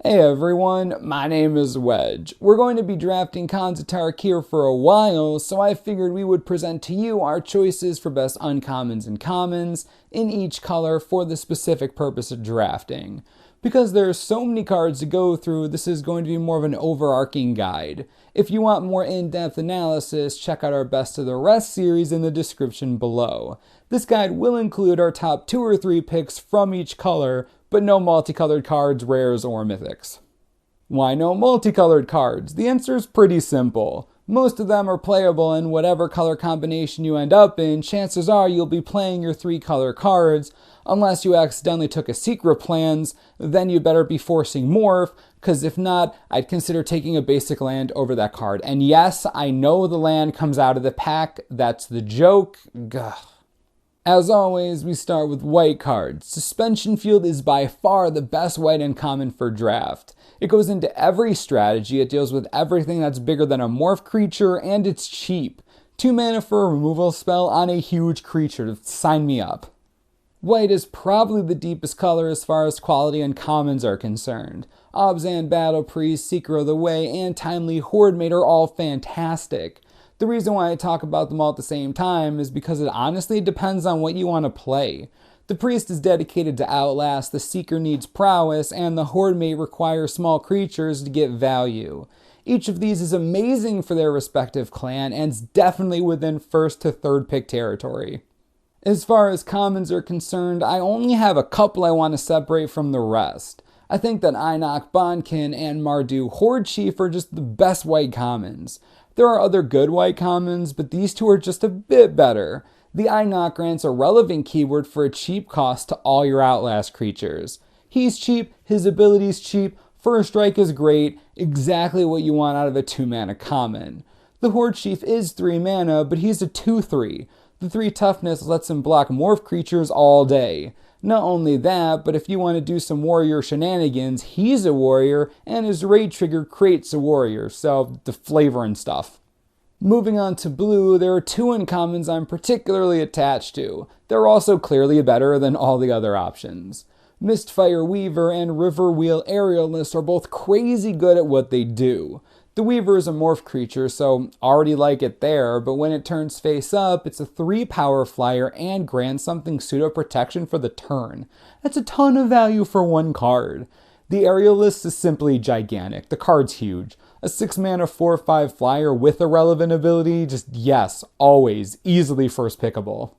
Hey everyone, my name is Wedge. We're going to be drafting Khans of Tarkir for a while, so I figured we would present to you our choices for best uncommons and commons in each color for the specific purpose of drafting. Because there are so many cards to go through, this is going to be more of an overarching guide. If you want more in-depth analysis, check out our Best of the Rest series in the description below. This guide will include our top 2 or 3 picks from each color, but no multicolored cards, rares, or mythics. Why no multicolored cards? The answer is pretty simple. Most of them are playable in whatever color combination you end up in. Chances are you'll be playing your 3 color cards, unless you accidentally took a secret plans, then you better be forcing morph, because if not, I'd consider taking a basic land over that card. And yes, I know the land comes out of the pack, that's the joke. Gah. As always, we start with white cards. Suspension Field is by far the best white uncommon for draft. It goes into every strategy, it deals with everything that's bigger than a morph creature, and it's cheap. 2 mana for a removal spell on a huge creature, sign me up. White is probably the deepest color as far as quality uncommons are concerned. Obzan, Battle Priest, Seeker of the Way, and Timely Hordemate are all fantastic. The reason why I talk about them all at the same time is because it honestly depends on what you want to play. The Priest is dedicated to Outlast, the Seeker needs Prowess, and the Hordemate requires small creatures to get value. Each of these is amazing for their respective clan, and is definitely within first to third pick territory. As far as commons are concerned, I only have a couple I want to separate from the rest. I think that Einok, Bonkin, and Mardu Horde Chief are just the best white commons. There are other good white commons, but these two are just a bit better. The Einok grants a relevant keyword for a cheap cost to all your Outlast creatures. He's cheap, his ability's cheap, first strike is great, exactly what you want out of a 2-mana common. The Horde Chief is 3 mana, but he's a 2/3. The 3 toughness lets him block morph creatures all day. Not only that, but if you want to do some warrior shenanigans, he's a warrior, and his raid trigger creates a warrior, so the flavor and stuff. Moving on to blue, there are 2 uncommons I'm particularly attached to. They're also clearly better than all the other options. Mistfire Weaver and Riverwheel Aerialist are both crazy good at what they do. The Weaver is a morph creature, so already like it there, but when it turns face up, it's a 3 power flyer and grants something pseudo protection for the turn. That's a ton of value for 1 card. The Aerialist is simply gigantic. The card's huge. A 6 mana 4/5 flyer with a relevant ability, just yes, always, easily first pickable.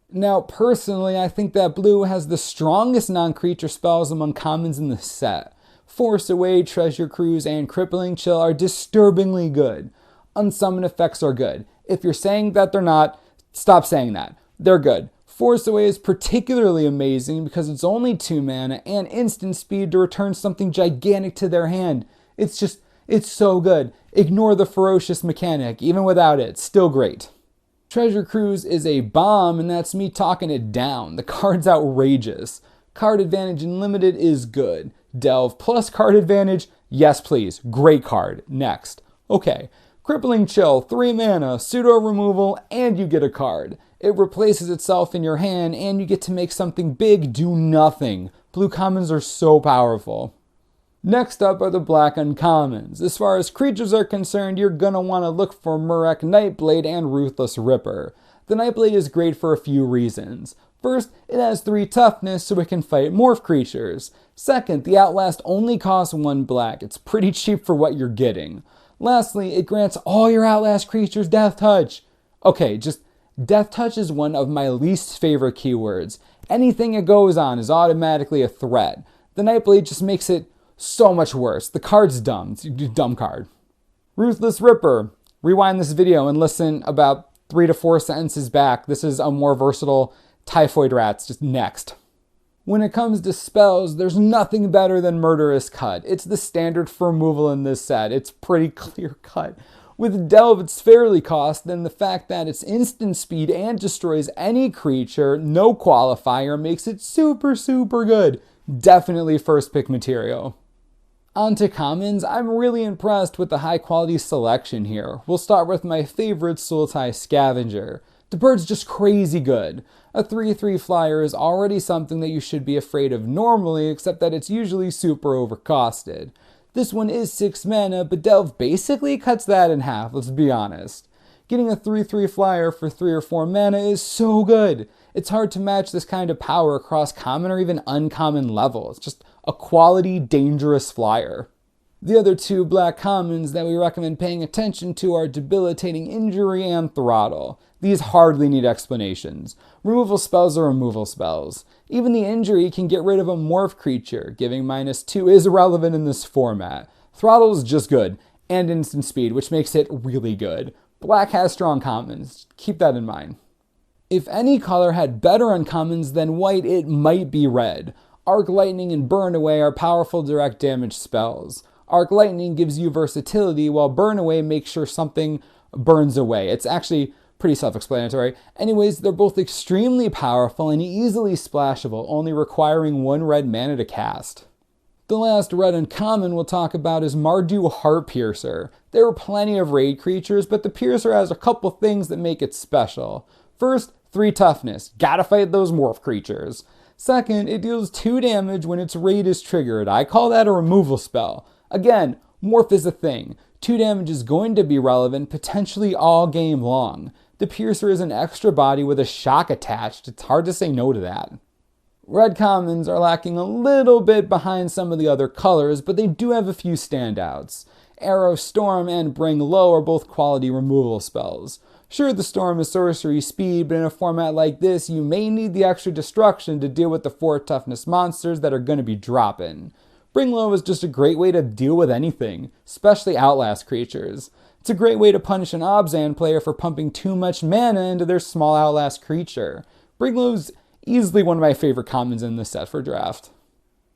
Now, personally, I think that blue has the strongest non-creature spells among commons in the set. Force Away, Treasure Cruise, and Crippling Chill are disturbingly good. Unsummon effects are good. If you're saying that they're not, stop saying that. They're good. Force Away is particularly amazing because it's only 2 mana and instant speed to return something gigantic to their hand. It's so good. Ignore the ferocious mechanic. Even without it, still great. Treasure Cruise is a bomb, and that's me talking it down. The card's outrageous. Card advantage in limited is good. Delve plus card advantage, yes please, great card. Next. Okay, Crippling Chill, 3 mana, pseudo removal, and you get a card. It replaces itself in your hand, and you get to make something big do nothing. Blue commons are so powerful. Next up are the black uncommons. As far as creatures are concerned, you're gonna want to look for Murek Nightblade and Ruthless Ripper. The Nightblade is great for a few reasons. First, it has 3 toughness so it can fight morph creatures. Second, the Outlast only costs 1 black. It's pretty cheap for what you're getting. Lastly, it grants all your Outlast creatures Death Touch. Okay, just Death Touch is one of my least favorite keywords. Anything it goes on is automatically a threat. The Nightblade just makes it so much worse. The card's dumb. It's a dumb card. Ruthless Ripper. Rewind this video and listen about 3 to 4 sentences back. This is a more versatile Typhoid Rats. Just next. When it comes to spells, there's nothing better than Murderous Cut. It's the standard for removal in this set. It's pretty clear cut. With Delve, it's fairly cost, then the fact that it's instant speed and destroys any creature, no qualifier, makes it super good. Definitely first pick material. On to commons, I'm really impressed with the high quality selection here. We'll start with my favorite Sultai Scavenger. The bird's just crazy good. A 3/3 flyer is already something that you should be afraid of normally, except that it's usually super overcosted. This one is 6 mana, but Delve basically cuts that in half, let's be honest. Getting a 3/3 flyer for 3 or 4 mana is so good. It's hard to match this kind of power across common or even uncommon levels. Just a quality, dangerous flyer. The other two black commons that we recommend paying attention to are Debilitating Injury and Throttle. These hardly need explanations. Removal spells are removal spells. Even the injury can get rid of a morph creature. Giving -2 is irrelevant in this format. Throttle is just good, and instant speed, which makes it really good. Black has strong commons. Keep that in mind. If any color had better uncommons than white, it might be red. Arc Lightning and Burn Away are powerful direct damage spells. Arc Lightning gives you versatility, while Burn Away makes sure something burns away. It's actually pretty self-explanatory. Anyways, they're both extremely powerful and easily splashable, only requiring 1 red mana to cast. The last red uncommon we'll talk about is Mardu Heartpiercer. There are plenty of raid creatures, but the Piercer has a couple things that make it special. First, 3 toughness. Gotta fight those morph creatures. Second, it deals 2 damage when its raid is triggered. I call that a removal spell. Again, morph is a thing. 2 damage is going to be relevant potentially all game long. The Piercer is an extra body with a shock attached. It's hard to say no to that. Red commons are lacking a little bit behind some of the other colors, but they do have a few standouts. Arrow Storm and Bring Low are both quality removal spells. Sure, the Storm is sorcery speed, but in a format like this, you may need the extra destruction to deal with the 4 toughness monsters that are going to be dropping. Bring Low is just a great way to deal with anything, especially Outlast creatures. It's a great way to punish an Obzan player for pumping too much mana into their small Outlast creature. Bring Low's easily one of my favorite commons in this set for draft.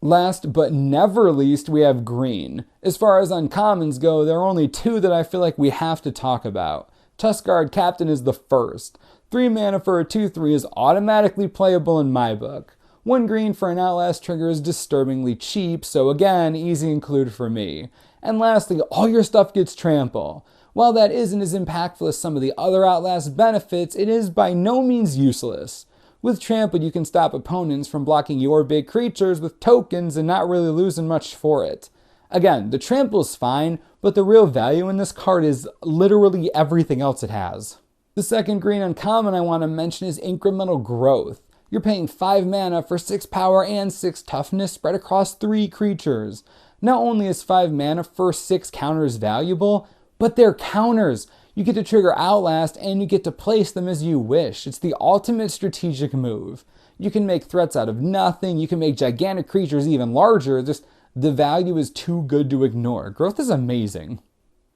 Last but never least, we have green. As far as uncommons go, there are only 2 that I feel like we have to talk about. Tuskguard Captain is the first. 3 mana for a 2/3 is automatically playable in my book. 1 green for an Outlast trigger is disturbingly cheap, so again, easy include for me. And lastly, all your stuff gets trample. While that isn't as impactful as some of the other Outlast benefits, it is by no means useless. With trample, you can stop opponents from blocking your big creatures with tokens and not really losing much for it. Again, the trample is fine, but the real value in this card is literally everything else it has. The second green uncommon I want to mention is Incremental Growth. You're paying 5 mana for 6 power and 6 toughness spread across 3 creatures. Not only is 5 mana for 6 counters valuable, but they're counters. You get to trigger Outlast and you get to place them as you wish. It's the ultimate strategic move. You can make threats out of nothing. You can make gigantic creatures even larger. Just the value is too good to ignore. Growth is amazing.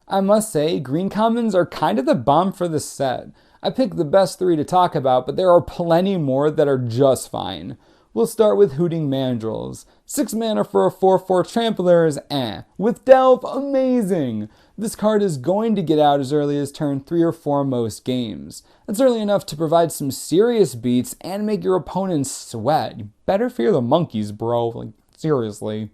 I must say, green commons are kind of the bomb for this set. I picked the best 3 to talk about, but there are plenty more that are just fine. We'll start with Hooting Mandrills. 6 mana for a 4/4 trampler is With Delve, amazing! This card is going to get out as early as turn 3 or 4 most games. That's early enough to provide some serious beats and make your opponents sweat. You better fear the monkeys, bro. Like, seriously.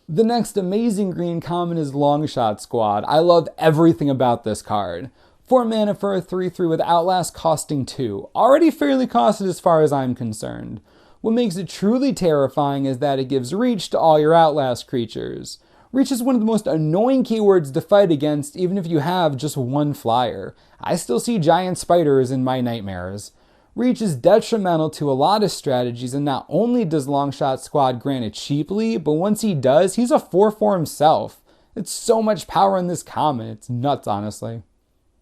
The next amazing green common is Longshot Squad. I love everything about this card. 4 mana for a 3/3 with Outlast costing 2. Already fairly costed as far as I'm concerned. What makes it truly terrifying is that it gives reach to all your Outlast creatures. Reach is one of the most annoying keywords to fight against even if you have just 1 flyer. I still see giant spiders in my nightmares. Reach is detrimental to a lot of strategies, and not only does Longshot Squad grant it cheaply, but once he does, he's a 4/4 himself. It's so much power in this common, it's nuts honestly.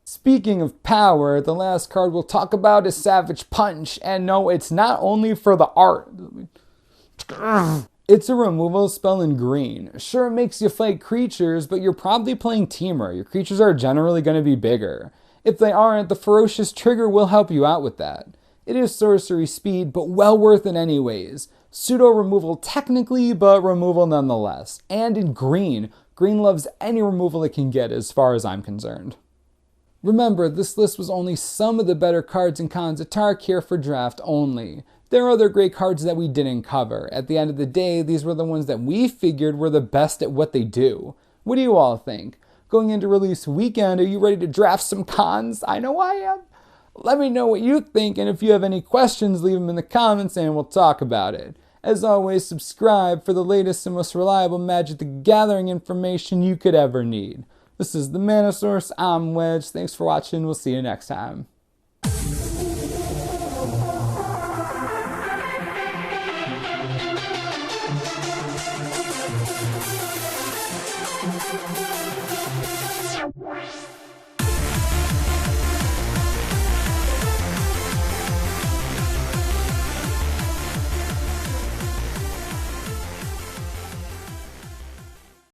Speaking of power, the last card we'll talk about is Savage Punch, and no, it's not only for the art. It's a removal spell in green. Sure, it makes you fight creatures, but you're probably playing Temur. Your creatures are generally going to be bigger. If they aren't, the Ferocious Trigger will help you out with that. It is sorcery speed, but well worth it anyways. Pseudo removal technically, but removal nonetheless. And in green, green loves any removal it can get as far as I'm concerned. Remember, this list was only some of the better cards and cons of Tarkir for draft only. There are other great cards that we didn't cover. At the end of the day, these were the ones that we figured were the best at what they do. What do you all think? Going into release weekend, are you ready to draft some cons? I know I am. Let me know what you think, and if you have any questions, leave them in the comments and we'll talk about it. As always, subscribe for the latest and most reliable Magic the Gathering information you could ever need. This is the Mana Source. I'm Wedge. Thanks for watching. We'll see you next time.